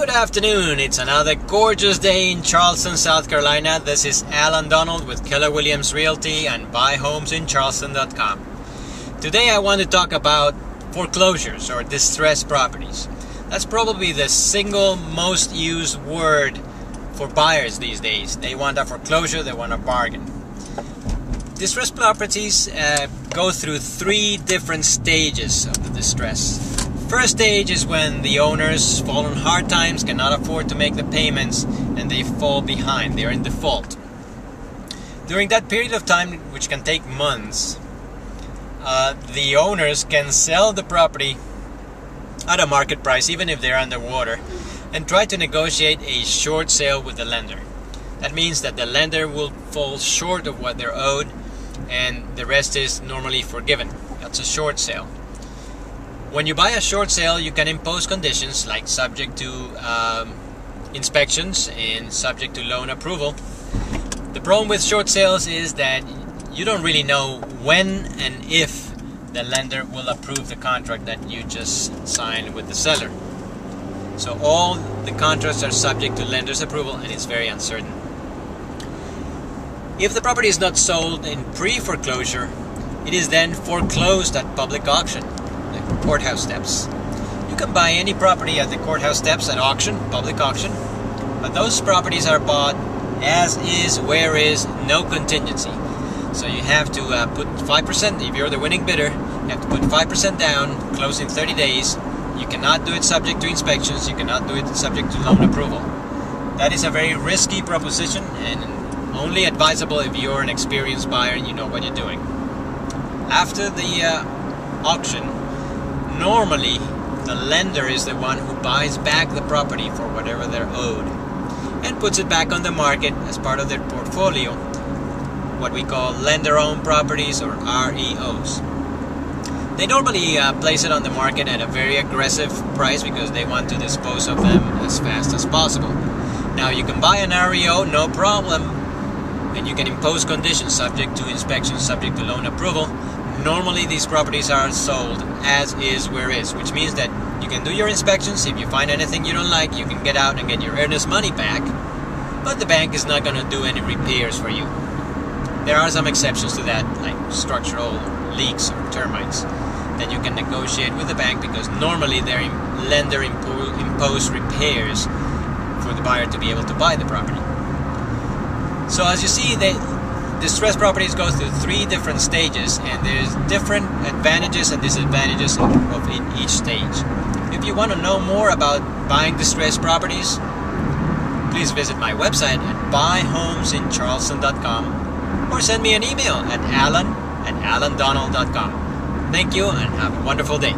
Good afternoon. It's another gorgeous day in Charleston, South Carolina. This is Alan Donald with Keller Williams Realty and BuyHomesInCharleston.com. Today I want to talk about foreclosures or distressed properties. That's probably the single most used word for buyers these days. They want a foreclosure, they want a bargain. Distressed properties go through three different stages of the distress. First stage is when the owners fall on hard times, cannot afford to make the payments, and they fall behind. They're in default. During that period of time, which can take months, the owners can sell the property at a market price, even if they're underwater, and try to negotiate a short sale with the lender. That means that the lender will fall short of what they're owed, and the rest is normally forgiven. That's a short sale. When you buy a short sale, you can impose conditions like subject to inspections and subject to loan approval. The problem with short sales is that you don't really know when and if the lender will approve the contract that you just signed with the seller. So all the contracts are subject to lender's approval, and it's very uncertain. If the property is not sold in pre-foreclosure, it is then foreclosed at public auction, the courthouse steps. You can buy any property at the courthouse steps at auction, public auction, but those properties are bought as is, where is, no contingency. So you have to put 5%, if you're the winning bidder, you have to put 5% down, close in 30 days. You cannot do it subject to inspections, you cannot do it subject to loan approval. That is a very risky proposition and only advisable if you're an experienced buyer and you know what you're doing. After the auction, normally the lender is the one who buys back the property for whatever they're owed and puts it back on the market as part of their portfolio, what we call lender-owned properties or REOs. They normally place it on the market at a very aggressive price because they want to dispose of them as fast as possible. Now you can buy an REO, no problem, and you can impose conditions subject to inspection, subject to loan approval. Normally these properties are sold as is, where is, which means that you can do your inspections. If you find anything you don't like, you can get out and get your earnest money back, but the bank is not going to do any repairs for you. There are some exceptions to that, like structural leaks or termites, that you can negotiate with the bank because normally their lender impose repairs for the buyer to be able to buy the property. So as you see, distressed properties go through three different stages, and there's different advantages and disadvantages of each stage. If you want to know more about buying distressed properties, please visit my website at BuyHomesInCharleston.com or send me an email at alan@alandonald.com. Thank you and have a wonderful day.